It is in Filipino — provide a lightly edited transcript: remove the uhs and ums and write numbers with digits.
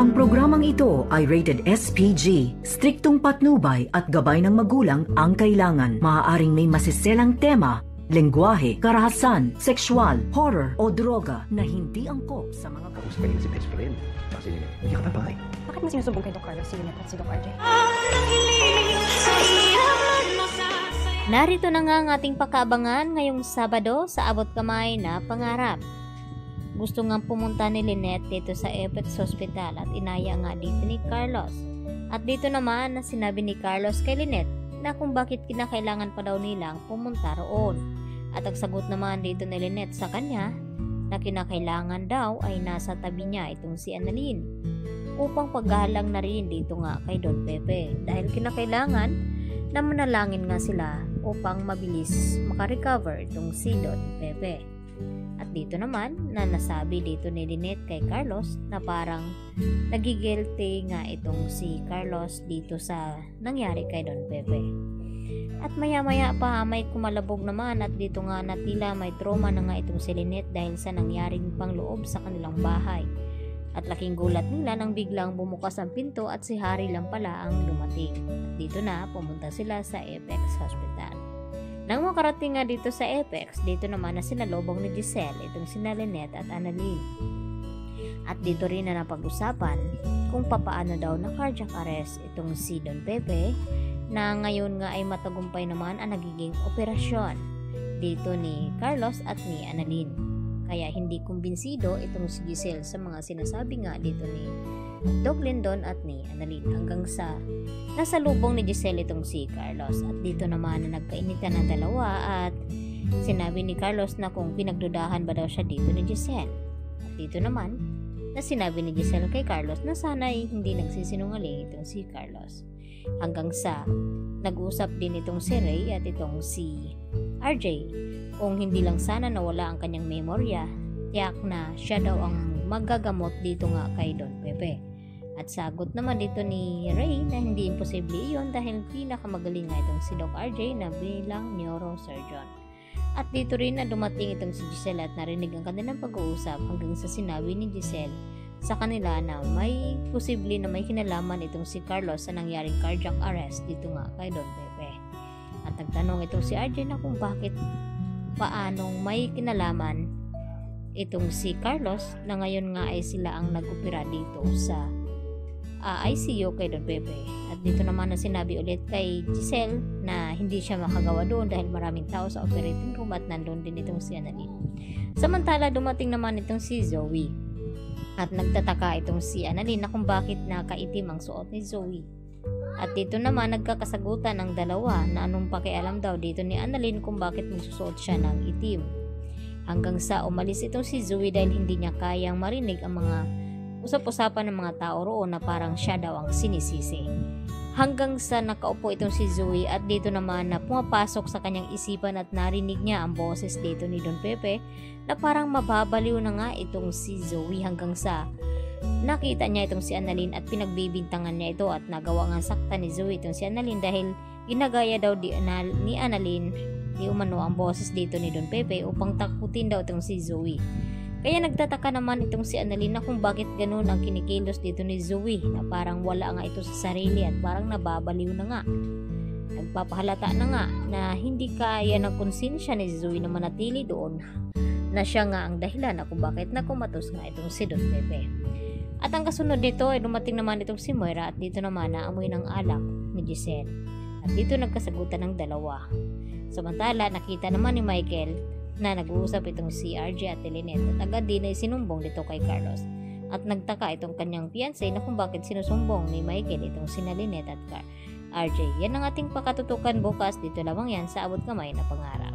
Ang programang ito ay rated SPG. Striktong patnubay at gabay ng magulang ang kailangan. Maaaring may masiselang tema, lengguwahe, karahasan, sexual, horror o droga na hindi angkop sa mga... Kausap ka si best friend. Kasi hindi ka tabay. Bakit mo sinusumbong kay Doc Carlos si Lynette at si Doc RJ? Narito na nga ang ating pagkaabangan ngayong Sabado sa Abot Kamay na Pangarap. Gusto nga pumunta ni Lynette dito sa Apex Hospital at inaya nga dito ni Carlos. At dito naman na sinabi ni Carlos kay Lynette na kung bakit kinakailangan pa daw nilang pumunta roon. At ang sagot naman dito ni Lynette sa kanya na kinakailangan daw ay nasa tabi niya itong si Annalyn upang paghahalang na rin dito nga kay Don Pepe dahil kinakailangan na manalangin nga sila upang mabilis makarecover itong si Don Pepe. At dito naman na nasabi dito ni Lynette kay Carlos na parang nagigilty nga itong si Carlos dito sa nangyari kay Don Pepe. At maya-maya pa may kumalabog naman at dito nga na tila may trauma na nga itong si Lynette dahil sa nangyaring pangloob sa kanilang bahay. At laking gulat nila nang biglang bumukas ang pinto at si Harry lang pala ang dumating. At dito na pumunta sila sa Apex Hospital. Nang makarating nga dito sa Apex, dito naman na sinalubong ni Giselle itong sina Lynette at Annalyn. At dito rin na napag-usapan kung papaano daw na cardiac arrest itong si Don Pepe na ngayon nga ay matagumpay naman ang nagiging operasyon dito ni Carlos at ni Annalyn. Kaya hindi kumbinsido itong si Giselle sa mga sinasabi nga dito ni Doc Lindon at ni Annalyn hanggang sa nasalubong ni Giselle itong si Carlos. At dito naman na nagkainitan ng dalawa at sinabi ni Carlos na kung pinagdudahan ba daw siya dito ni Giselle. At dito naman na sinabi ni Giselle kay Carlos na sana'y hindi nagsisinungaling itong si Carlos. Hanggang sa nag-usap din itong si Ray at itong si RJ kung hindi lang sana nawala ang kanyang memorya, tiyak na siya daw ang magagamot dito nga kay Don Pepe. At sagot naman dito ni Ray na hindi imposible iyon dahil pinakamagaling nga itong si Doc RJ na bilang neurosurgeon. At dito rin na dumating itong si Giselle at narinig ang kanilang pag-uusap hanggang sa sinabi ni Giselle sa kanila na may posible na may kinalaman itong si Carlos sa nangyaring cardiac arrest dito nga kay Don Pepe. At nagtanong itong si RJ na kung paanong may kinalaman itong si Carlos na ngayon nga ay sila ang nag-opera dito sa ICU kay Don Pepe. At dito naman na sinabi ulit kay Giselle na hindi siya makagawa doon dahil maraming tao sa operating room at nandun din itong si Annalyn. Samantala dumating naman itong si Zoe. At nagtataka itong si Annalyn na kung bakit nakaitim ang suot ni Zoe. At dito naman nagkakasagutan ang dalawa na anong pakialam daw dito ni Annalyn kung bakit magsusuot siya ng itim. Hanggang sa umalis itong si Zoe dahil hindi niya kayang marinig ang mga usap-usapan ng mga tao roon na parang siya daw ang sinisisi. Hanggang sa nakaupo itong si Zoe at dito naman na pumapasok sa kanyang isipan at narinig niya ang boses dito ni Don Pepe na parang mababaliw na nga itong si Zoe hanggang sa nakita niya itong si Annalyn at pinagbibintangan niya ito at nagawa nga sakta ni Zoe itong si Annalyn dahil ginagaya daw ni Annalyn di umano ang boses dito ni Don Pepe upang takutin daw itong si Zoe. Kaya nagtataka naman itong si Annalyn na kung bakit ganun ang kinikilos dito ni Zoe na parang wala nga ito sa sarili at parang nababaliw na nga. Nagpapahalata na nga na hindi kaya ng konsensya ni Zoe na manatili doon na siya nga ang dahilan na kung bakit nakumatos nga itong si Don Pepe. At ang kasunod dito ay dumating naman itong si Moira at dito naman naamoy ng alak ni Giselle. At dito nagkasagutan ng dalawa. Samantala nakita naman ni Michael na nag-uusap itong si RJ at Lynette at agad din ay sinumbong dito kay Carlos. At nagtaka itong kanyang fiancé na kung bakit sinusumbong ni Michael itong si Lynette at RJ. Yan ang ating pakatutukan bukas, dito lamang yan sa Abot Kamay na Pangarap.